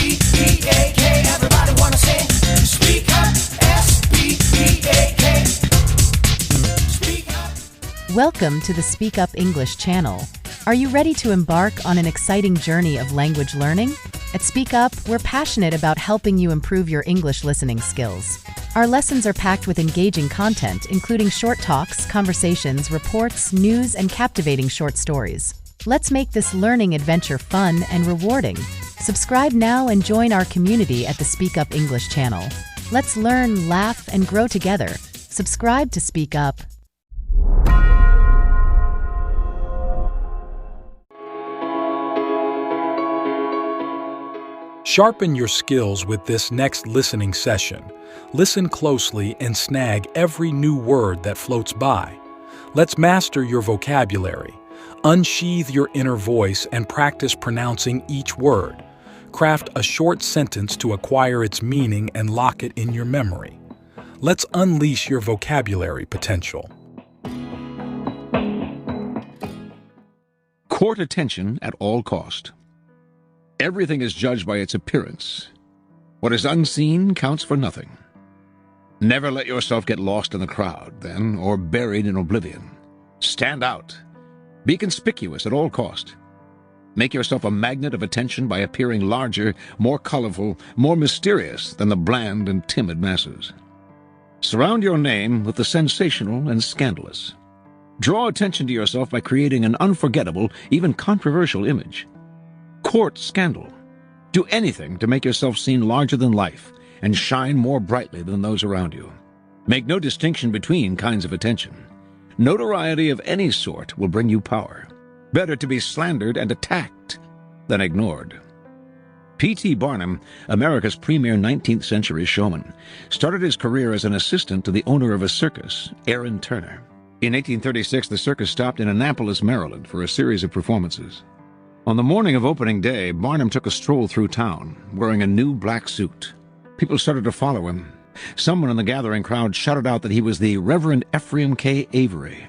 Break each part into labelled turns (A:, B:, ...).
A: S-P-E-A-K. Everybody wanna sing. Speak up. S-P-E-A-K. Speak up.
B: Welcome to the Speak Up English channel. Are you ready to embark on an exciting journey of language learning? At Speak Up, we're passionate about helping you improve your English listening skills. Our lessons are packed with engaging content, including short talks, conversations, reports, news, and captivating short stories. Let's make this learning adventure fun and rewarding. Subscribe now and join our community at the Speak Up English channel. Let's learn, laugh, and grow together. Subscribe to Speak Up.
C: Sharpen your skills with this next listening session. Listen closely and snag every new word that floats by. Let's master your vocabulary. Unsheathe your inner voice and practice pronouncing each word. Craft a short sentence to acquire its meaning and lock it in your memory. Let's unleash your vocabulary potential.
D: Court attention at all cost. Everything is judged by its appearance. What is unseen counts for nothing. Never let yourself get lost in the crowd, then, or buried in oblivion. Stand out. Be conspicuous at all cost. Make yourself a magnet of attention by appearing larger, more colorful, more mysterious than the bland and timid masses. Surround your name with the sensational and scandalous. Draw attention to yourself by creating an unforgettable, even controversial image. Court scandal. Do anything to make yourself seem larger than life and shine more brightly than those around you. Make no distinction between kinds of attention. Notoriety of any sort will bring you power. Better to be slandered and attacked than ignored. P.T. Barnum, America's premier 19th century showman, started his career as an assistant to the owner of a circus, Aaron Turner. In 1836, the circus stopped in Annapolis, Maryland, for a series of performances. On the morning of opening day, Barnum took a stroll through town, wearing a new black suit. People started to follow him. Someone in the gathering crowd shouted out that he was the Reverend Ephraim K. Avery,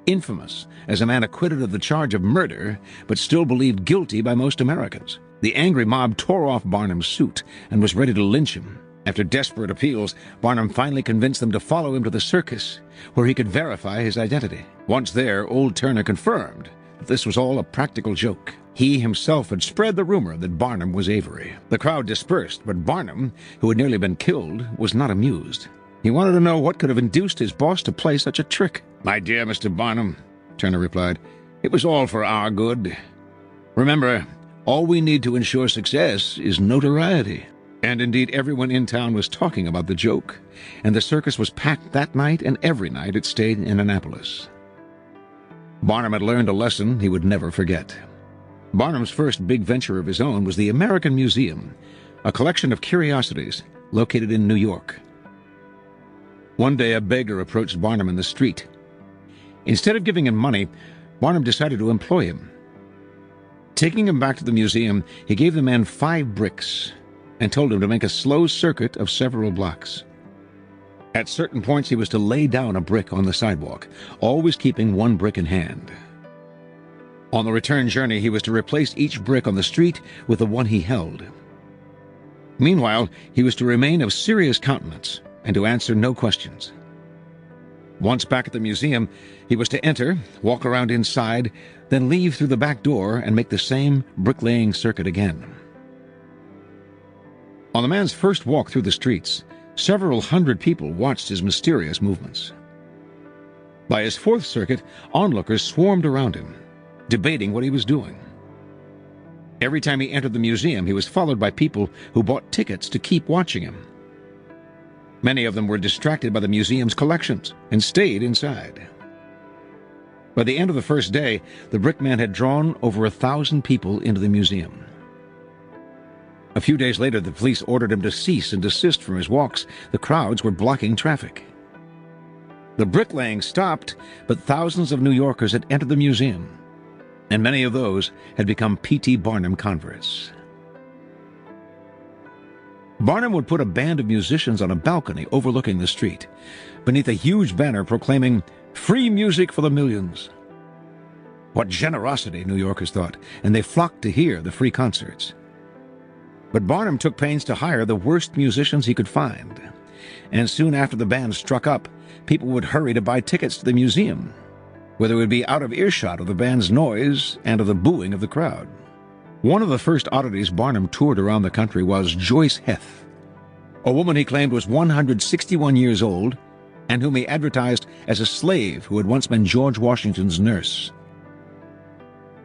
D: infamous as a man acquitted of the charge of murder, but still believed guilty by most Americans. The angry mob tore off Barnum's suit and was ready to lynch him. After desperate appeals, Barnum finally convinced them to follow him to the circus, where he could verify his identity. Once there, old Turner confirmed that this was all a practical joke. He himself had spread the rumor that Barnum was Avery. The crowd dispersed, but Barnum, who had nearly been killed, was not amused. He wanted to know what could have induced his boss to play such a trick. "My dear Mr. Barnum," Turner replied, "it was all for our good. Remember, all we need to ensure success is notoriety." And indeed, everyone in town was talking about the joke, and the circus was packed that night and every night it stayed in Annapolis. Barnum had learned a lesson he would never forget. Barnum's first big venture of his own was the American Museum, a collection of curiosities located in New York. One day, a beggar approached Barnum in the street. Instead of giving him money, Barnum decided to employ him. Taking him back to the museum, he gave the man 5 bricks and told him to make a slow circuit of several blocks. At certain points, he was to lay down a brick on the sidewalk, always keeping 1 brick in hand. On the return journey, he was to replace each brick on the street with the one he held. Meanwhile, he was to remain of serious countenance and to answer no questions. Once back at the museum, he was to enter, walk around inside, then leave through the back door and make the same bricklaying circuit again. On the man's first walk through the streets, several hundred people watched his mysterious movements. By his 4th circuit, onlookers swarmed around him, debating what he was doing. Every time he entered the museum, he was followed by people who bought tickets to keep watching him. Many of them were distracted by the museum's collections and stayed inside. By the end of the first day, the brickman had drawn over 1,000 people into the museum. A few days later, the police ordered him to cease and desist from his walks. The crowds were blocking traffic. The bricklaying stopped, but thousands of New Yorkers had entered the museum, and many of those had become P.T. Barnum converts. Barnum would put a band of musicians on a balcony overlooking the street, beneath a huge banner proclaiming, "Free music for the millions." What generosity, New Yorkers thought, and they flocked to hear the free concerts. But Barnum took pains to hire the worst musicians he could find. And soon after the band struck up, people would hurry to buy tickets to the museum, where they would be out of earshot of the band's noise and of the booing of the crowd. One of the first oddities Barnum toured around the country was Joyce Heth, a woman he claimed was 161 years old and whom he advertised as a slave who had once been George Washington's nurse.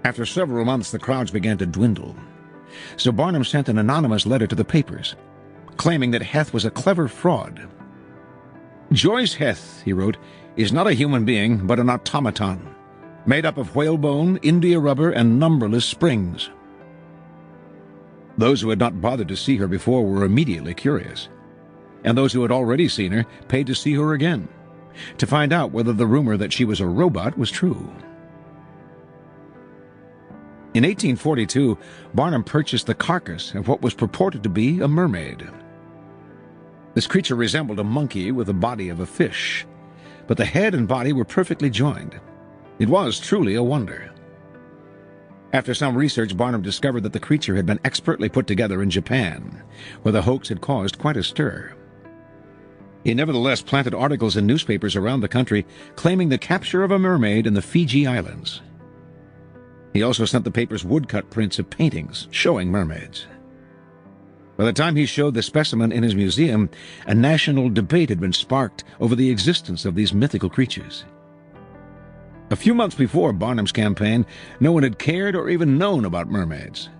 D: After several months, the crowds began to dwindle, so Barnum sent an anonymous letter to the papers, claiming that Heth was a clever fraud. "Joyce Heth," he wrote, "is not a human being, but an automaton, made up of whalebone, India rubber, and numberless springs." Those who had not bothered to see her before were immediately curious, and those who had already seen her paid to see her again, to find out whether the rumor that she was a robot was true. In 1842, Barnum purchased the carcass of what was purported to be a mermaid. This creature resembled a monkey with the body of a fish, but the head and body were perfectly joined. It was truly a wonder. After some research, Barnum discovered that the creature had been expertly put together in Japan, where the hoax had caused quite a stir. He nevertheless planted articles in newspapers around the country claiming the capture of a mermaid in the Fiji Islands. He also sent the papers woodcut prints of paintings showing mermaids. By the time he showed the specimen in his museum, a national debate had been sparked over the existence of these mythical creatures. A few months before Barnum's campaign, no one had cared or even known about mermaids.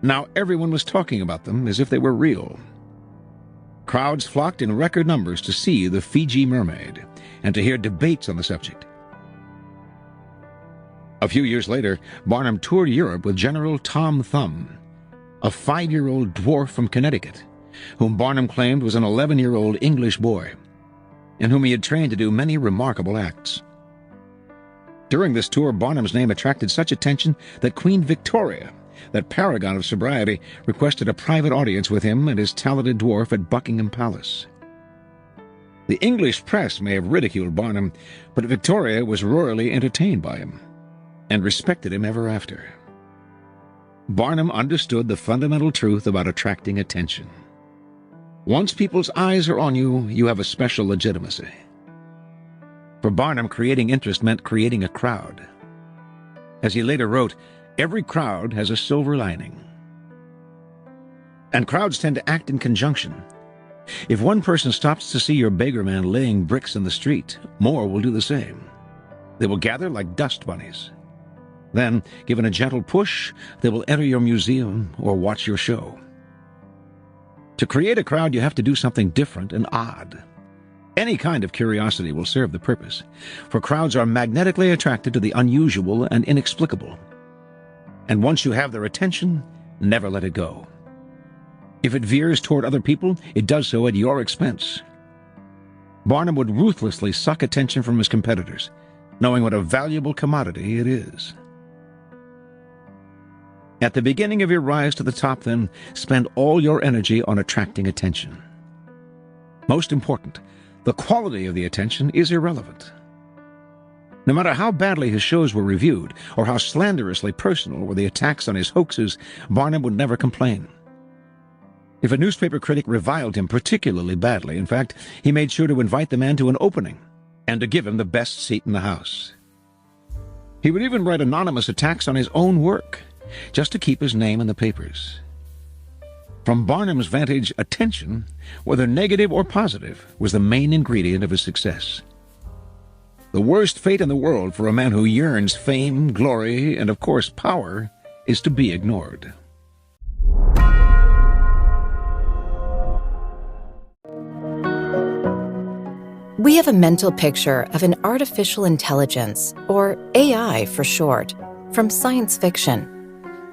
D: Now everyone was talking about them as if they were real. Crowds flocked in record numbers to see the Fiji mermaid and to hear debates on the subject. A few years later, Barnum toured Europe with General Tom Thumb, a 5-year-old dwarf from Connecticut, whom Barnum claimed was an 11-year-old English boy, and whom he had trained to do many remarkable acts. During this tour, Barnum's name attracted such attention that Queen Victoria, that paragon of sobriety, requested a private audience with him and his talented dwarf at Buckingham Palace. The English press may have ridiculed Barnum, but Victoria was royally entertained by him and respected him ever after. Barnum understood the fundamental truth about attracting attention. Once people's eyes are on you, you have a special legitimacy. For Barnum, creating interest meant creating a crowd. As he later wrote, "Every crowd has a silver lining." And crowds tend to act in conjunction. If one person stops to see your beggarman laying bricks in the street, more will do the same. They will gather like dust bunnies. Then, given a gentle push, they will enter your museum or watch your show. To create a crowd, you have to do something different and odd. Any kind of curiosity will serve the purpose, for crowds are magnetically attracted to the unusual and inexplicable. And once you have their attention, never let it go. If it veers toward other people, it does so at your expense. Barnum would ruthlessly suck attention from his competitors, knowing what a valuable commodity it is. At the beginning of your rise to the top, then, spend all your energy on attracting attention. Most important, the quality of the attention is irrelevant. No matter how badly his shows were reviewed, or how slanderously personal were the attacks on his hoaxes, Barnum would never complain. If a newspaper critic reviled him particularly badly, in fact, he made sure to invite the man to an opening and to give him the best seat in the house. He would even write anonymous attacks on his own work, just to keep his name in the papers. From Barnum's vantage, attention, whether negative or positive, was the main ingredient of his success. The worst fate in the world for a man who yearns fame, glory, and of course power is to be ignored.
E: We have a mental picture of an artificial intelligence, or AI for short, from science fiction,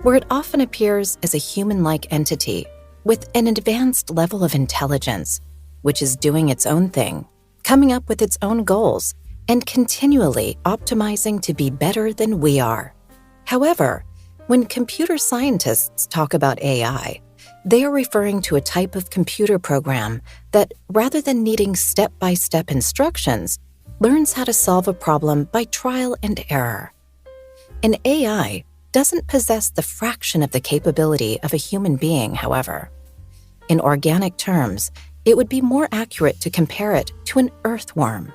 E: where it often appears as a human-like entity with an advanced level of intelligence, which is doing its own thing, coming up with its own goals, and continually optimizing to be better than we are. However, when computer scientists talk about AI, they are referring to a type of computer program that, rather than needing step-by-step instructions, learns how to solve a problem by trial and error. An AI doesn't possess the fraction of the capability of a human being, however. In organic terms, it would be more accurate to compare it to an earthworm.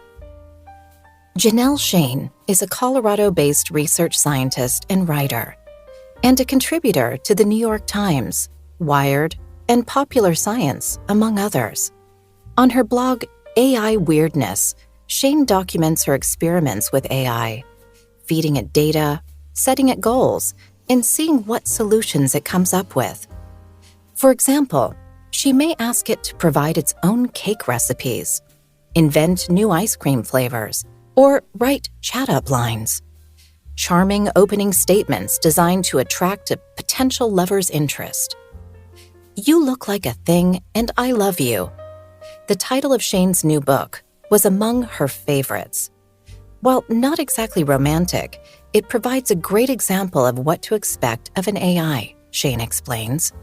E: Janelle Shane is a Colorado-based research scientist and writer, and a contributor to the New York Times, Wired, and Popular Science, among others. On her blog, AI Weirdness, Shane documents her experiments with AI, feeding it data, setting it goals, and seeing what solutions it comes up with. For example, she may ask it to provide its own cake recipes, invent new ice cream flavors, or write chat-up lines. Charming opening statements designed to attract a potential lover's interest. You look like a thing, and I love you. The title of Shane's new book was among her favorites. While not exactly romantic, it provides a great example of what to expect of an AI, Shane explains,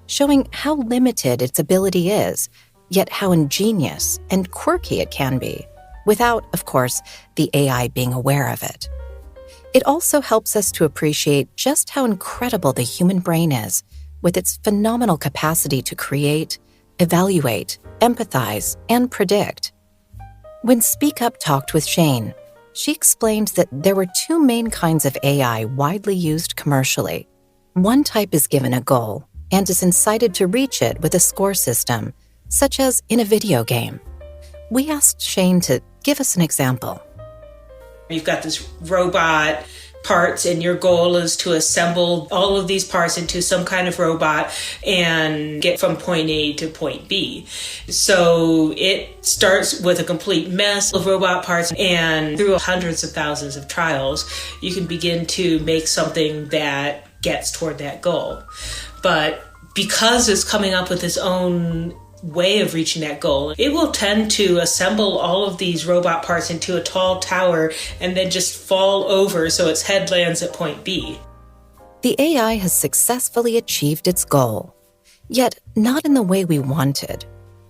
E: showing how limited its ability is, yet how ingenious and quirky it can be, without, of course, the AI being aware of it. It also helps us to appreciate just how incredible the human brain is, with its phenomenal capacity to create, evaluate, empathize, and predict. When Speak Up talked with Shane, she explained that there were two main kinds of AI widely used commercially. One type is given a goal and is incited to reach it with a score system, such as in a video game. We asked Shane to give us an example.
F: You've got this robot parts, and your goal is to assemble all of these parts into some kind of robot and get from point A to point B. So it starts with a complete mess of robot parts, and through hundreds of thousands of trials, you can begin to make something that gets toward that goal. But because it's coming up with its own way of reaching that goal, it will tend to assemble all of these robot parts into a tall tower and then just fall over so its head lands at point B.
E: The AI has successfully achieved its goal, yet not in the way we wanted.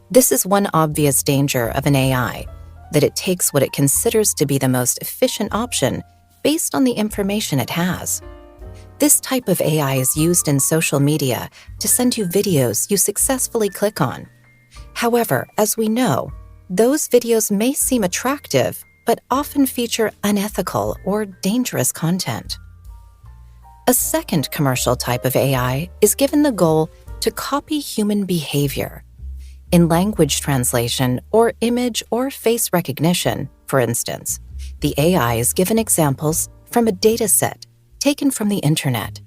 E: This is one obvious danger of an AI, that it takes what it considers to be the most efficient option based on the information it has. This type of AI is used in social media to send you videos you successfully click on. However, as we know, those videos may seem attractive, but often feature unethical or dangerous content. A second commercial type of AI is given the goal to copy human behavior. In language translation or image or face recognition, for instance, the AI is given examples from a data set taken from the internet.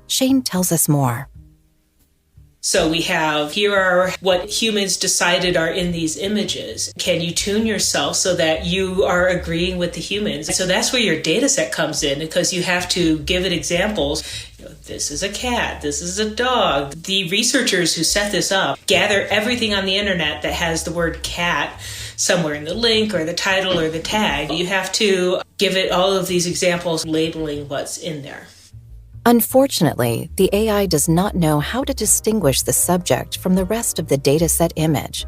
E: Shane tells us more.
F: So we have, here are what humans decided are in these images. Can you tune yourself so that you are agreeing with the humans? So that's where your data set comes in, because you have to give it examples. This is a cat, this is a dog. The researchers who set this up gather everything on the internet that has the word cat somewhere in the link or the title or the tag. You have to give it all of these examples, labeling what's in there.
E: Unfortunately, the AI does not know how to distinguish the subject from the rest of the dataset image.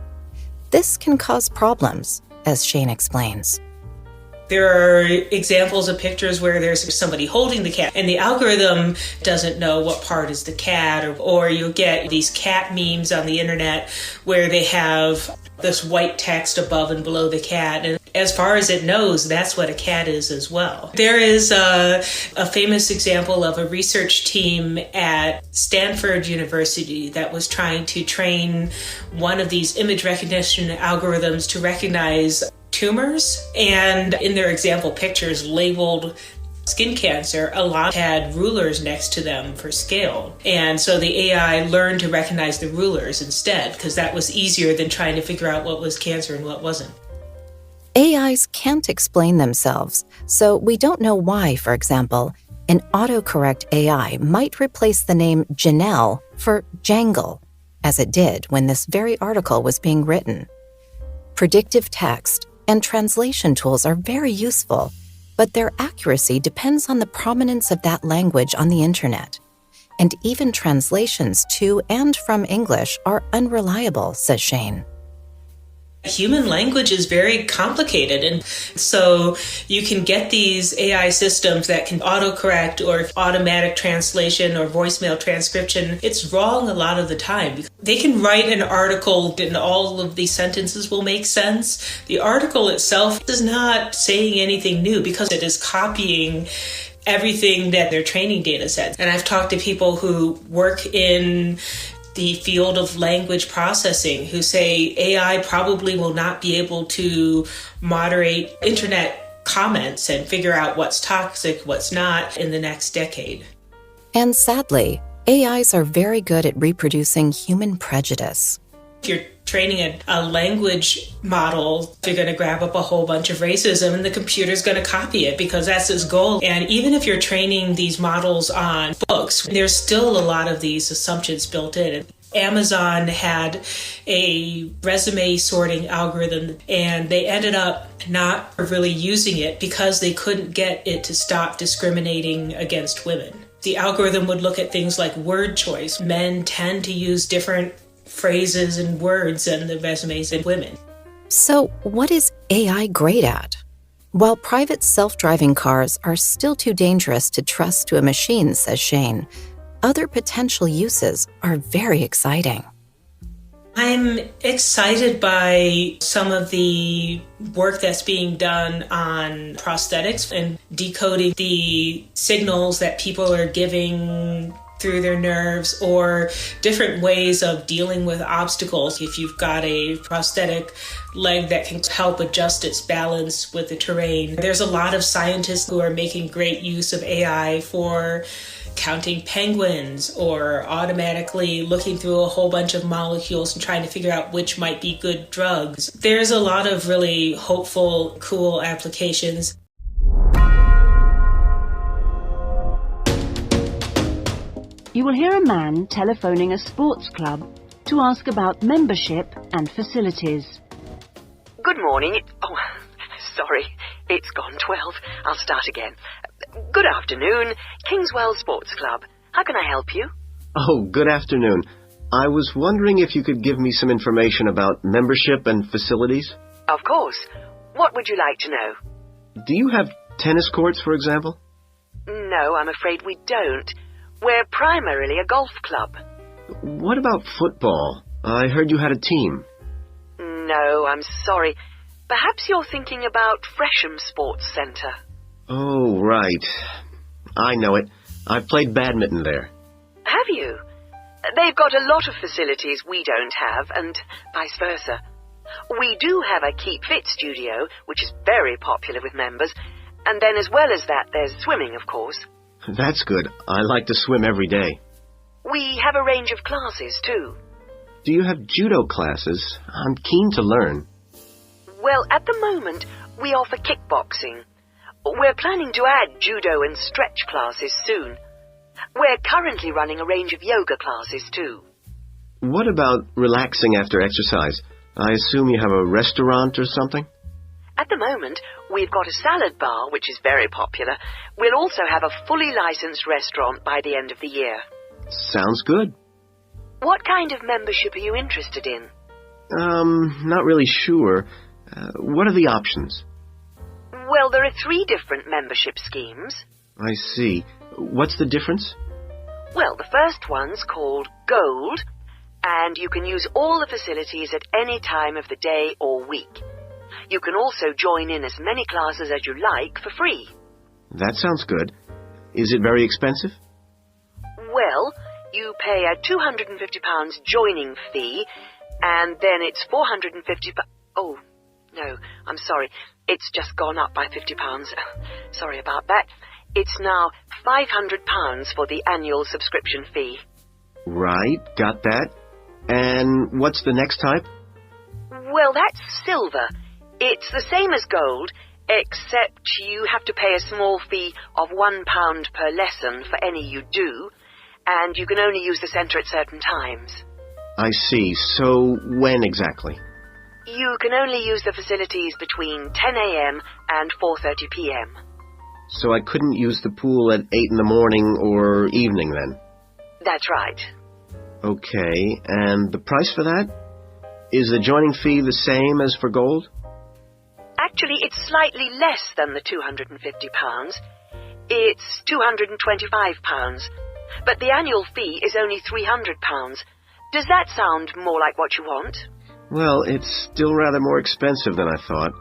E: This can cause problems, as Shane explains.
F: There are examples of pictures where there's somebody holding the cat, and the algorithm doesn't know what part is the cat, or you'll get these cat memes on the internet where they have this white text above and below the cat, and as far as it knows, that's what a cat is as well. There is a famous example of a research team at Stanford University that was trying to train one of these image recognition algorithms to recognize tumors, and in their example pictures labeled skin cancer, a lot had rulers next to them for scale. And so the AI learned to recognize the rulers instead, because that was easier than trying to figure out what was cancer and what wasn't.
E: AIs can't explain themselves, so we don't know why, for example, an autocorrect AI might replace the name Janelle for Jangle, as it did when this very article was being written. Predictive text and translation tools are very useful, but their accuracy depends on the prominence of that language on the internet. And even translations to and from English are unreliable, says Shane.
F: Human language is very complicated, and so you can get these AI systems that can autocorrect or automatic translation or voicemail transcription. It's wrong a lot of the time. They can write an article and all of these sentences will make sense. The article itself is not saying anything new because it is copying everything that their training data says. And I've talked to people who work in the field of language processing who say AI probably will not be able to moderate internet comments and figure out what's toxic, what's not in the next decade.
E: And sadly, AIs are very good at reproducing human prejudice.
F: If you're training a language model, you're going to grab up a whole bunch of racism and the computer's going to copy it because that's its goal. And even if you're training these models on books, there's still a lot of these assumptions built in. Amazon had a resume sorting algorithm and they ended up not really using it because they couldn't get it to stop discriminating against women. The algorithm would look at things like word choice. Men tend to use different phrases and words in the resumes than women.
E: So, what is AI great at? While private self-driving cars are still too dangerous to trust to a machine, says Shane, other potential uses are very exciting.
F: I'm excited by some of the work that's being done on prosthetics and decoding the signals that people are giving through their nerves or different ways of dealing with obstacles. If you've got a prosthetic leg that can help adjust its balance with the terrain. There's a lot of scientists who are making great use of AI for counting penguins or automatically looking through a whole bunch of molecules and trying to figure out which might be good drugs. There's a lot of really hopeful, cool applications.
G: You will hear a man telephoning a sports club to ask about membership and facilities.
H: Good morning. Oh, sorry. It's gone 12. I'll start again. Good afternoon. Kingswell Sports Club. How can I help you?
I: Oh, good afternoon. I was wondering if you could give me some information about membership and facilities.
H: Of course. What would you like to know?
I: Do you have tennis courts, for example?
H: No, I'm afraid we don't. We're primarily a golf club.
I: What about football? I heard you had a team.
H: No, I'm sorry. Perhaps you're thinking about Fresham Sports Centre.
I: Oh, right. I know it. I've played badminton there.
H: Have you? They've got a lot of facilities we don't have, and vice versa. We do have a Keep Fit studio, which is very popular with members, and then as well as that, there's swimming, of course.
I: That's good. I like to swim every day.
H: We have a range of classes, too.
I: Do you have judo classes? I'm keen to learn.
H: Well, at the moment, we offer kickboxing. We're planning to add judo and stretch classes soon. We're currently running a range of yoga classes, too.
I: What about relaxing after exercise? I assume you have a restaurant or something?
H: At the moment, we've got a salad bar, which is very popular. We'll also have a fully licensed restaurant by the end of the year.
I: Sounds good.
H: What kind of membership are you interested in?
I: Not really sure. What are the options?
H: Well, there are 3 different membership schemes.
I: I see. What's the difference?
H: Well, the first one's called Gold, and you can use all the facilities at any time of the day or week. You can also join in as many classes as you like for free.
I: That sounds good. Is it very expensive?
H: Well, you pay a £250 joining fee, and then it's £450... Oh, no, I'm sorry. It's just gone up by £50. Sorry about that. It's now £500 for the annual subscription fee.
I: Right, got that. And what's the next type?
H: Well, that's silver. It's the same as gold, except you have to pay a small fee of £1 per lesson for any you do, and you can only use the centre at certain times.
I: I see. So when exactly?
H: You can only use the facilities between 10 a.m. and 4:30 p.m.
I: So I couldn't use the pool at 8 in the morning or evening then?
H: That's right.
I: Okay, and the price for that? Is the joining fee the same as for gold?
H: Actually, it's slightly less than the £250. It's £225. But the annual fee is only £300. Does that sound more like what you want?
I: Well, it's still rather more expensive than I thought.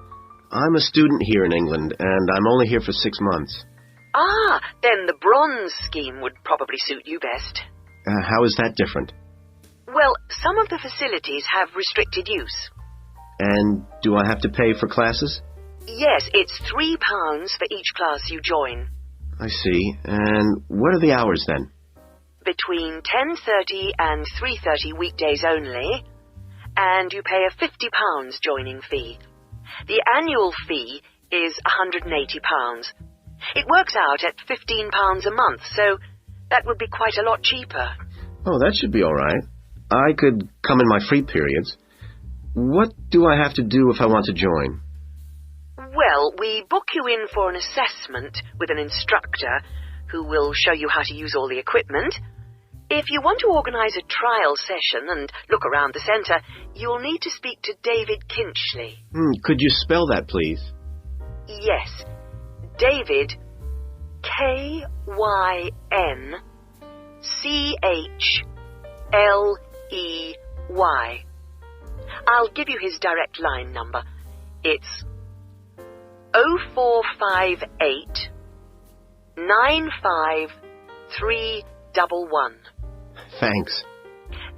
I: I'm a student here in England, and I'm only here for 6 months.
H: Ah, then the bronze scheme would probably suit you best.
I: How is that different?
H: Well, some of the facilities have restricted use.
I: And do I have to pay for classes?
H: Yes, it's £3 for each class you join.
I: I see. And what are the hours then?
H: Between 10:30 and 3:30 weekdays only, and you pay a £50 joining fee. The annual fee is £180. It works out at £15 a month, so that would be quite a lot cheaper.
I: Oh, that should be all right. I could come in my free periods. What do I have to do if I want to join?
H: Well, we book you in for an assessment with an instructor who will show you how to use all the equipment. If you want to organise a trial session and look around the centre, you'll need to speak to David Kinchley.
I: Could you spell that, please?
H: Yes. David, K-Y-N-C-H-L-E-Y. I'll give you his direct line number. It's 0458 95311.
I: Thanks.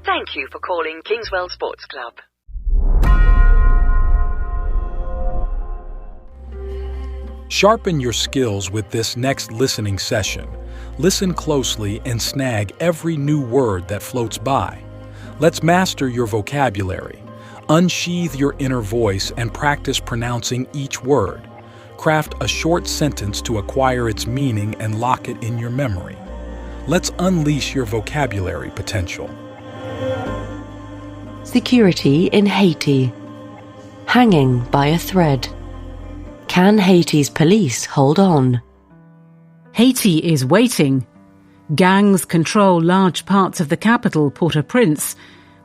H: Thank you for calling Kingswell Sports Club.
C: Sharpen your skills with this next listening session. Listen closely and snag every new word that floats by. Let's master your vocabulary. Unsheathe your inner voice and practice pronouncing each word. Craft a short sentence to acquire its meaning and lock it in your memory. Let's unleash your vocabulary potential.
J: Security in Haiti. Hanging by a thread. Can Haiti's police hold on?
K: Haiti is waiting. Gangs control large parts of the capital, Port-au-Prince.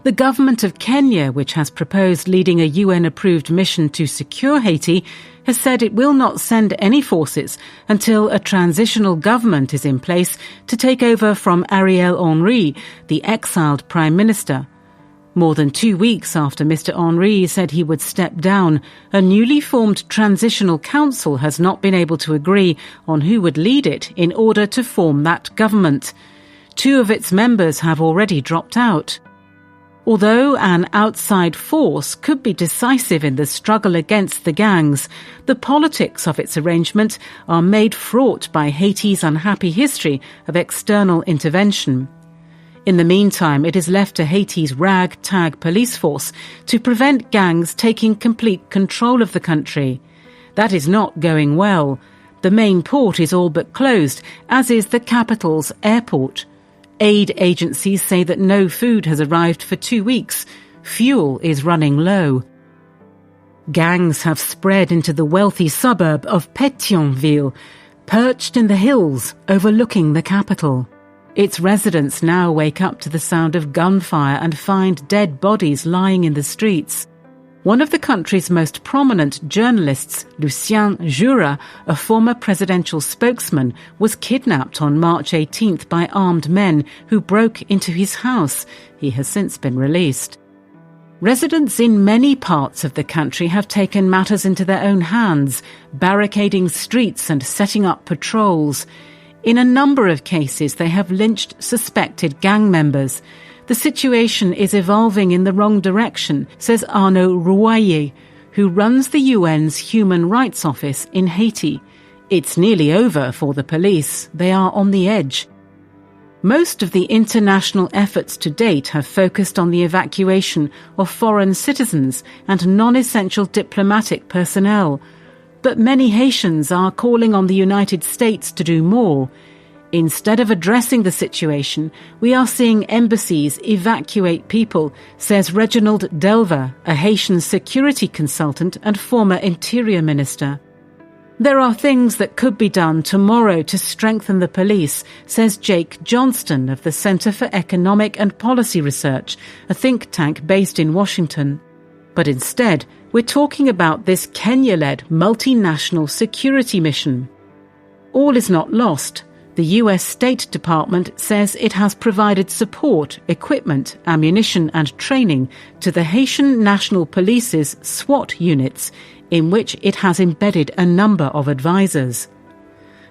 K: The government of Kenya, which has proposed leading a UN-approved mission to secure Haiti, has said it will not send any forces until a transitional government is in place to take over from Ariel Henry, the exiled prime minister. More than 2 weeks after Mr. Henry said he would step down, a newly formed transitional council has not been able to agree on who would lead it in order to form that government. 2 of its members have already dropped out. Although an outside force could be decisive in the struggle against the gangs, the politics of its arrangement are made fraught by Haiti's unhappy history of external intervention. In the meantime, it is left to Haiti's ragtag police force to prevent gangs taking complete control of the country. That is not going well. The main port is all but closed, as is the capital's airport. Aid agencies say that no food has arrived for 2 weeks. Fuel is running low. Gangs have spread into the wealthy suburb of Pétionville, perched in the hills overlooking the capital. Its residents now wake up to the sound of gunfire and find dead bodies lying in the streets. One of the country's most prominent journalists, Lucien Jura, a former presidential spokesman, was kidnapped on March 18th by armed men who broke into his house. He has since been released. Residents in many parts of the country have taken matters into their own hands, barricading streets and setting up patrols. In a number of cases, they have lynched suspected gang members. The situation is evolving in the wrong direction, says Arnaud Rouaillet, who runs the UN's Human Rights Office in Haiti. It's nearly over for the police. They are on the edge. Most of the international efforts to date have focused on the evacuation of foreign citizens and non-essential diplomatic personnel. But many Haitians are calling on the United States to do more. Instead of addressing the situation, we are seeing embassies evacuate people, says Reginald Delver, a Haitian security consultant and former interior minister. There are things that could be done tomorrow to strengthen the police, says Jake Johnston of the Center for Economic and Policy Research, a think tank based in Washington. But instead, we're talking about this Kenya-led multinational security mission. All is not lost. The US State Department says it has provided support, equipment, ammunition and training to the Haitian National Police's SWAT units, in which it has embedded a number of advisors.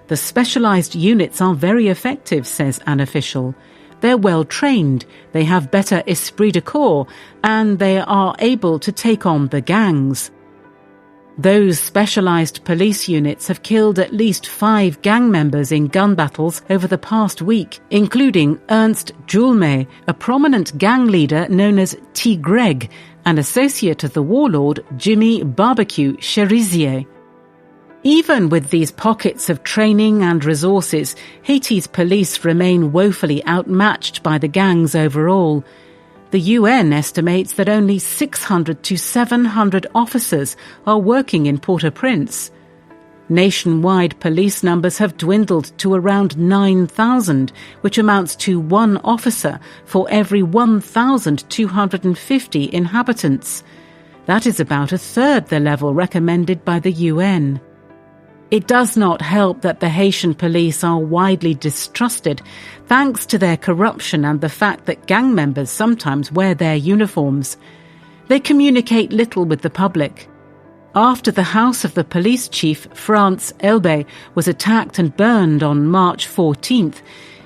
K: The specialised units are very effective, says an official. They're well trained, they have better esprit de corps, and they are able to take on the gangs. Those specialised police units have killed at least 5 gang members in gun battles over the past week, including Ernst Julme, a prominent gang leader known as T. Greg, an associate of the warlord Jimmy Barbecue Cherizier. Even with these pockets of training and resources, Haiti's police remain woefully outmatched by the gangs overall. The UN estimates that only 600 to 700 officers are working in Port-au-Prince. Nationwide police numbers have dwindled to around 9,000, which amounts to 1 officer for every 1,250 inhabitants. That is about a third the level recommended by the UN. It does not help that the Haitian police are widely distrusted, thanks to their corruption and the fact that gang members sometimes wear their uniforms. They communicate little with the public. After the house of the police chief, France Elbe, was attacked and burned on March 14th,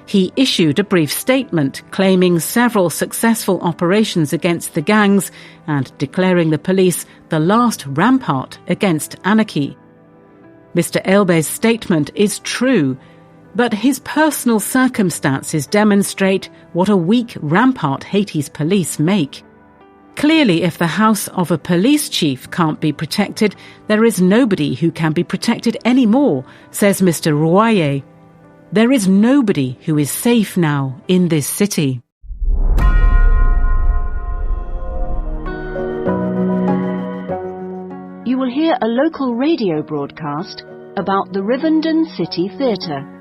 K: he issued a brief statement claiming several successful operations against the gangs and declaring the police the last rampart against anarchy. Mr. Elbe's statement is true, but his personal circumstances demonstrate what a weak rampart Haiti's police make. Clearly, if the house of a police chief can't be protected, there is nobody who can be protected anymore, says Mr. Royer. There is nobody who is safe now in this city.
G: You will hear a local radio broadcast about the Rivendell City Theatre.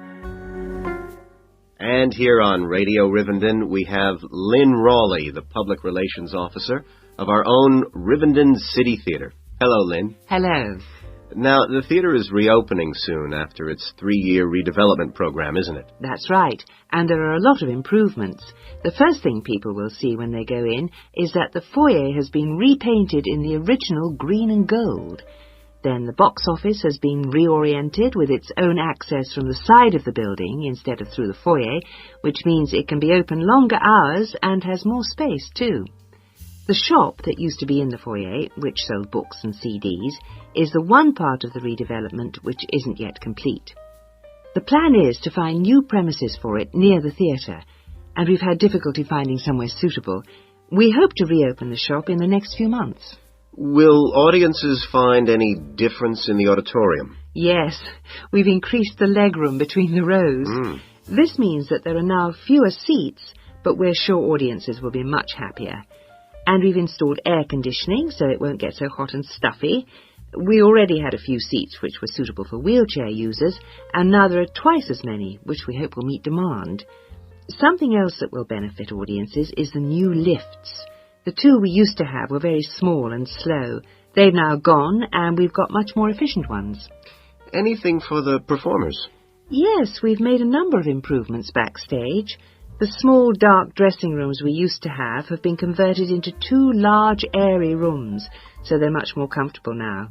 I: And here on Radio Rivendell, we have Lynn Rawley, the Public Relations Officer of our own Rivendell City Theatre. Hello, Lynn.
L: Hello.
I: Now, the theatre is reopening soon after its 3-year redevelopment program, isn't it?
L: That's right, and there are a lot of improvements. The first thing people will see when they go in is that the foyer has been repainted in the original green and gold. Then the box office has been reoriented with its own access from the side of the building instead of through the foyer, which means it can be open longer hours and has more space too. The shop that used to be in the foyer, which sold books and CDs, is the one part of the redevelopment which isn't yet complete. The plan is to find new premises for it near the theatre, and we've had difficulty finding somewhere suitable. We hope to reopen the shop in the next few months.
I: Will audiences find any difference in the auditorium?
L: Yes, we've increased the legroom between the rows. This means that there are now fewer seats, but we're sure audiences will be much happier. And we've installed air conditioning so it won't get so hot and stuffy. We already had a few seats which were suitable for wheelchair users, and now there are twice as many, which we hope will meet demand. Something else that will benefit audiences is the new lifts. The 2 we used to have were very small and slow. They've now gone, and we've got much more efficient ones.
I: Anything for the performers?
L: Yes, we've made a number of improvements backstage. The small, dark dressing rooms we used to have been converted into 2 large, airy rooms, so they're much more comfortable now.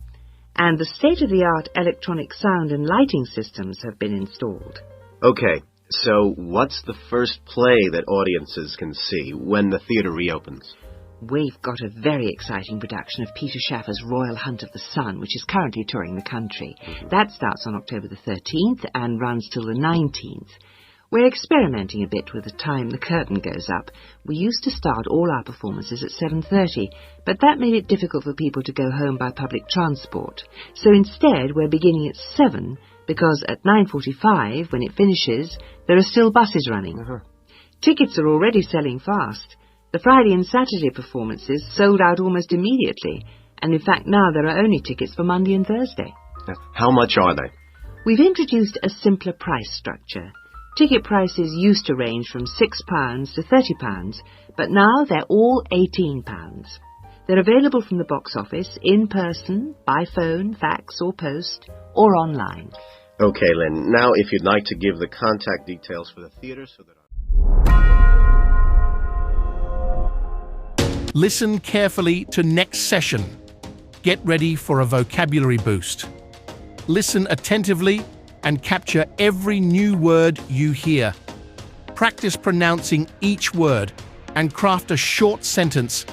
L: And the state-of-the-art electronic sound and lighting systems have been installed.
I: Okay, so what's the first play that audiences can see when the theatre reopens?
L: We've got a very exciting production of Peter Shaffer's Royal Hunt of the Sun, which is currently touring the country. That starts on October the 13th and runs till the 19th. We're experimenting a bit with the time the curtain goes up. We used to start all our performances at 7:30, but that made it difficult for people to go home by public transport. So instead, we're beginning at 7, because at 9:45, when it finishes, there are still buses running. Tickets are already selling fast. The Friday and Saturday performances sold out almost immediately, and in fact now there are only tickets for Monday and Thursday.
I: How much are they?
L: We've introduced a simpler price structure. Ticket prices used to range from £6 to £30, but now they're all £18. They're available from the box office, in person, by phone, fax or post, or online.
I: Okay, Lynn. Now, if you'd like to give the contact details for the theater so that
M: Listen carefully to next session. Get ready for a vocabulary boost. Listen attentively and capture every new word you hear. Practice pronouncing each word and craft a short sentence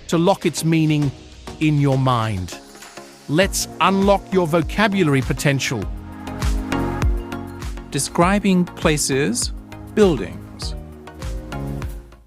M: to lock its meaning in your mind. Let's unlock your vocabulary potential.
N: Describing places, buildings.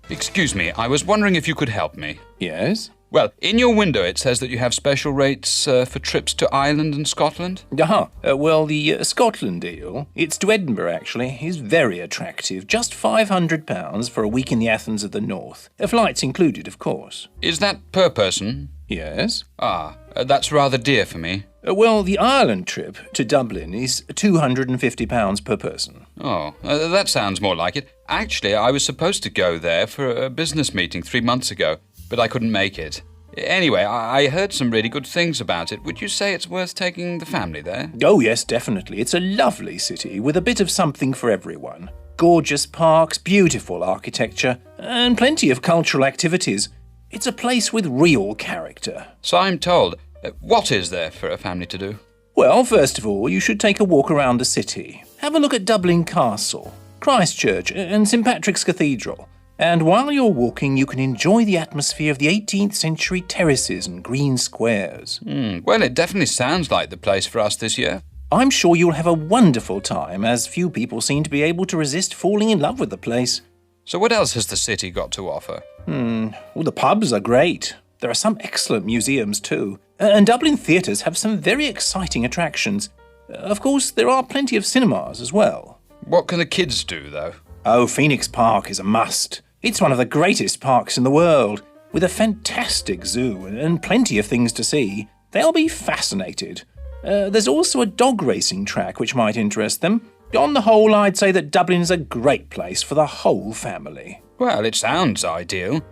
O: Excuse me, I was wondering if you could help me.
N: Yes?
O: Well, in your window it says that you have special rates for trips to Ireland and Scotland.
N: Well, the Scotland deal, it's to Edinburgh actually, is very attractive. Just £500 for a week in the Athens of the North. Flights included, of course.
O: Is that per person?
N: Yes.
O: That's rather dear for me.
N: Well, the Ireland trip to Dublin is £250 per person.
O: That sounds more like it. Actually, I was supposed to go there for a business meeting 3 months ago, but I couldn't make it. Anyway, I heard some really good things about it. Would you say it's worth taking the family there?
N: Oh, yes, definitely. It's a lovely city with a bit of something for everyone. Gorgeous parks, beautiful architecture, and plenty of cultural activities. It's a place with real character.
O: So I'm told. What is there for a family to do?
N: Well, first of all, you should take a walk around the city. Have a look at Dublin Castle, Christchurch, and St Patrick's Cathedral. And while you're walking, you can enjoy the atmosphere of the 18th century terraces and green squares.
O: Well, it definitely sounds like the place for us this year.
N: I'm sure you'll have a wonderful time, as few people seem to be able to resist falling in love with the place.
O: So what else has the city got to offer?
N: Well, the pubs are great. There are some excellent museums too. And Dublin theatres have some very exciting attractions. Of course, there are plenty of cinemas as well.
O: What can the kids do, though?
N: Oh, Phoenix Park is a must. It's one of the greatest parks in the world, with a fantastic zoo and plenty of things to see. They'll be fascinated. There's also a dog racing track which might interest them. On the whole, I'd say that Dublin's a great place for the whole family.
O: Well, it sounds ideal.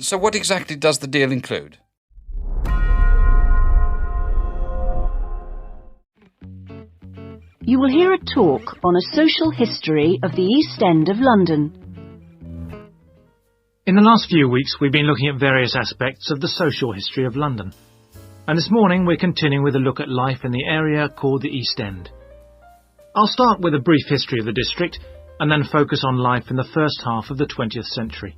O: So what exactly does the deal include?
G: You will hear a talk on a social history of the East End of London.
P: In the last few weeks, we've been looking at various aspects of the social history of London. And this morning, we're continuing with a look at life in the area called the East End. I'll start with a brief history of the district and then focus on life in the first half of the 20th century.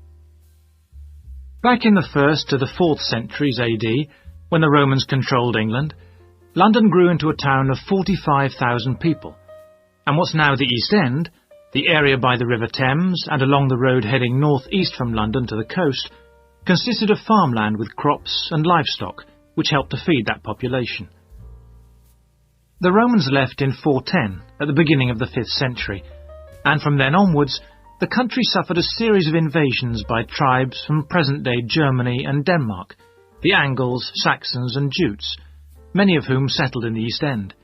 P: Back in the 1st to the 4th centuries AD, when the Romans controlled England, London grew into a town of 45,000 people, and what's now the East End, the area by the River Thames and along the road heading north-east from London to the coast, consisted of farmland with crops and livestock, which helped to feed that population. The Romans left in 410, at the beginning of the 5th century, and from then onwards, the country suffered a series of invasions by tribes from present-day Germany and Denmark, the Angles, Saxons and Jutes, many of whom settled in the East End.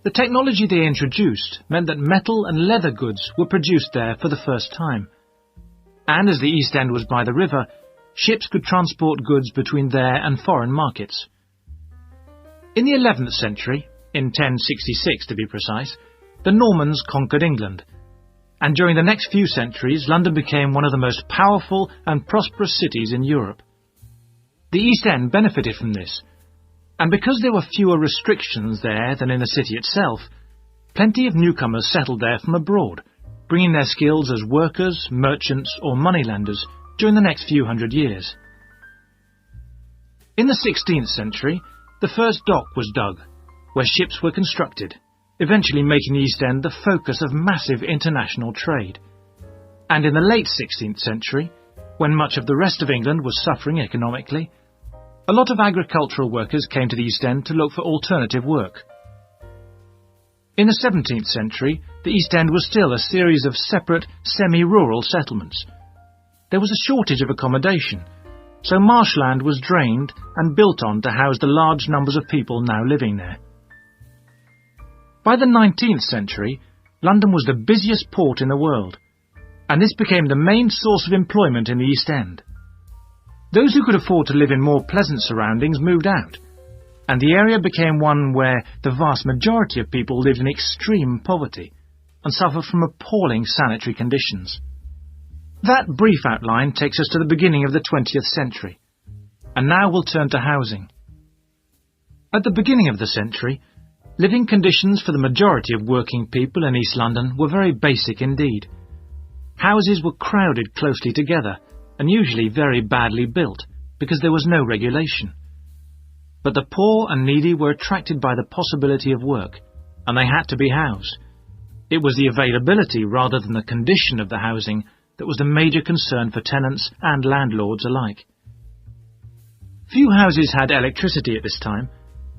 P: The technology they introduced meant that metal and leather goods were produced there for the first time. And as the East End was by the river, ships could transport goods between there and foreign markets. In the 11th century, in 1066 to be precise, the Normans conquered England, and during the next few centuries London became one of the most powerful and prosperous cities in Europe. The East End benefited from this, and because there were fewer restrictions there than in the city itself, plenty of newcomers settled there from abroad, bringing their skills as workers, merchants or moneylenders during the next few hundred years. In the 16th century, the first dock was dug, where ships were constructed, eventually making the East End the focus of massive international trade. And in the late 16th century, when much of the rest of England was suffering economically, a lot of agricultural workers came to the East End to look for alternative work. In the 17th century, the East End was still a series of separate, semi-rural settlements. There was a shortage of accommodation, so marshland was drained and built on to house the large numbers of people now living there. By the 19th century, London was the busiest port in the world, and this became the main source of employment in the East End. Those who could afford to live in more pleasant surroundings moved out, and the area became one where the vast majority of people lived in extreme poverty and suffered from appalling sanitary conditions. That brief outline takes us to the beginning of the 20th century, and now we'll turn to housing. At the beginning of the century, living conditions for the majority of working people in East London were very basic indeed. Houses were crowded closely together and usually very badly built because there was no regulation. But the poor and needy were attracted by the possibility of work, and they had to be housed. It was the availability rather than the condition of the housing that was the major concern for tenants and landlords alike. Few houses had electricity at this time,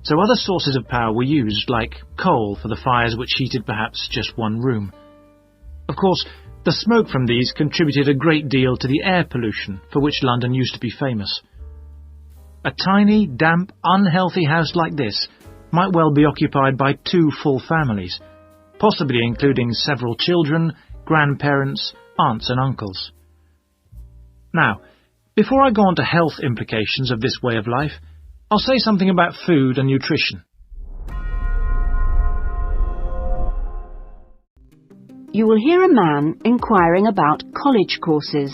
P: so other sources of power were used, like coal for the fires which heated perhaps just one room. Of course, the smoke from these contributed a great deal to the air pollution for which London used to be famous. A tiny, damp, unhealthy house like this might well be occupied by 2 full families, possibly including several children, grandparents, aunts and uncles. Now, before I go on to health implications of this way of life, I'll say something about food and nutrition.
G: You will hear a man inquiring about college courses.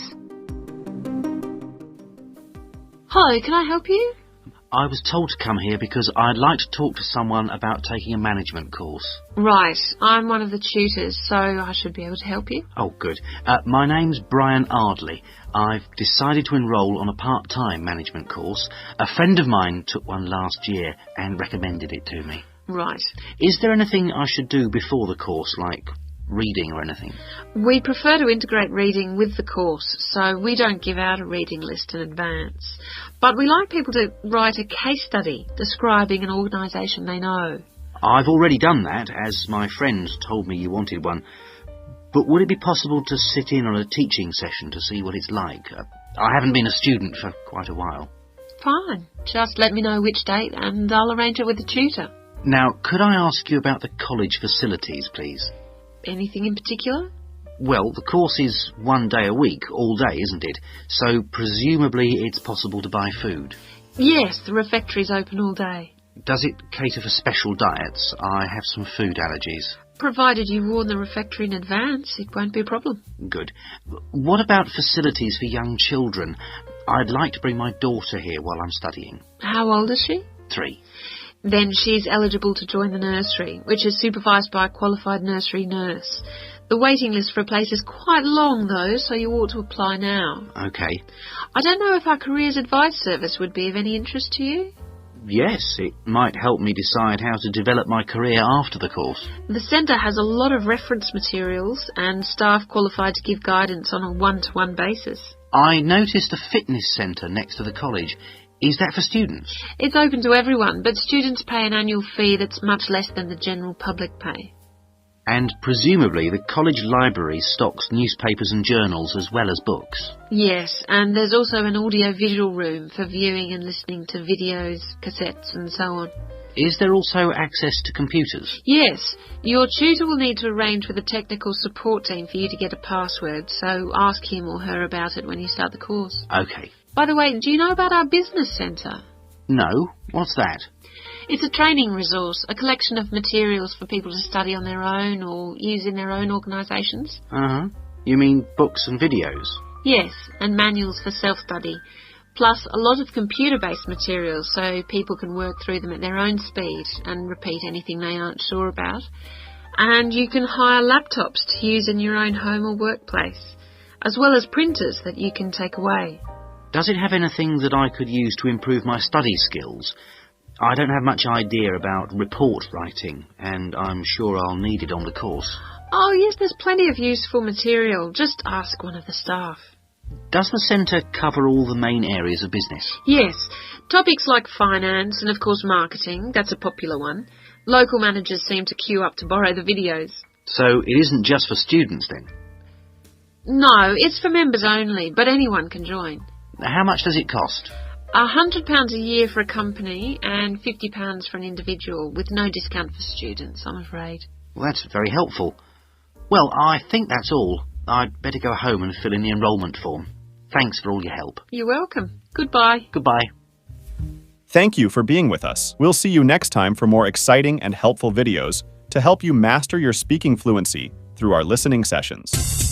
Q: Hi, can I help you?
R: I was told to come here because I'd like to talk to someone about taking a management course.
Q: Right, I'm one of the tutors, so I should be able to help you.
R: Oh, good. My name's Brian Ardley. I've decided to enrol on a part-time management course. A friend of mine took one last year and recommended it to me.
Q: Right.
R: Is there anything I should do before the course, like reading or anything?
Q: We prefer to integrate reading with the course, so we don't give out a reading list in advance. But we like people to write a case study describing an organisation they know.
R: I've already done that, as my friend told me you wanted one. But would it be possible to sit in on a teaching session to see what it's like? I haven't been a student for quite a while.
Q: Fine. Just let me know which date and I'll arrange it with the tutor.
R: Now, could I ask you about the college facilities, please?
Q: Anything in particular?
R: Well, the course is 1 day a week, all day, isn't it? So presumably it's possible to buy food.
Q: Yes, the refectory's open all day.
R: Does it cater for special diets? I have some food allergies.
Q: Provided you warn the refectory in advance, it won't be a problem.
R: Good. What about facilities for young children? I'd like to bring my daughter here while I'm studying.
Q: How old is she?
R: 3.
Q: Then she's eligible to join the nursery, which is supervised by a qualified nursery nurse. The waiting list for a place is quite long, though, so you ought to apply now.
R: OK.
Q: I don't know if our careers advice service would be of any interest to you.
R: Yes, it might help me decide how to develop my career after the course.
Q: The centre has a lot of reference materials and staff qualified to give guidance on a one-to-one basis.
R: I noticed a fitness centre next to the college. Is that for students?
Q: It's open to everyone, but students pay an annual fee that's much less than the general public pay.
R: And presumably the college library stocks newspapers and journals as well as books.
Q: Yes, and there's also an audio-visual room for viewing and listening to videos, cassettes and so on.
R: Is there also access to computers?
Q: Yes. Your tutor will need to arrange with a technical support team for you to get a password, so ask him or her about it when you start the course.
R: OK.
Q: By the way, do you know about our business centre?
R: No. What's that?
Q: It's a training resource, a collection of materials for people to study on their own or use in their own organisations.
R: Uh-huh. You mean books and videos?
Q: Yes, and manuals for self-study. Plus a lot of computer-based materials so people can work through them at their own speed and repeat anything they aren't sure about. And you can hire laptops to use in your own home or workplace, as well as printers that you can take away.
R: Does it have anything that I could use to improve my study skills? I don't have much idea about report writing, and I'm sure I'll need it on the course.
Q: Oh yes, there's plenty of useful material. Just ask one of the staff.
R: Does the centre cover all the main areas of business?
Q: Yes. Topics like finance and, of course, marketing. That's a popular one. Local managers seem to queue up to borrow the videos.
R: So it isn't just for students, then?
Q: No, it's for members only, but anyone can join.
R: How much does it cost?
Q: £100 a year for a company and £50 for an individual, with no discount for students, I'm afraid.
R: Well, that's very helpful. Well, I think that's all. I'd better go home and fill in the enrolment form. Thanks for all your help.
Q: You're welcome. Goodbye.
R: Goodbye.
S: Thank you for being with us. We'll see you next time for more exciting and helpful videos to help you master your speaking fluency through our listening sessions.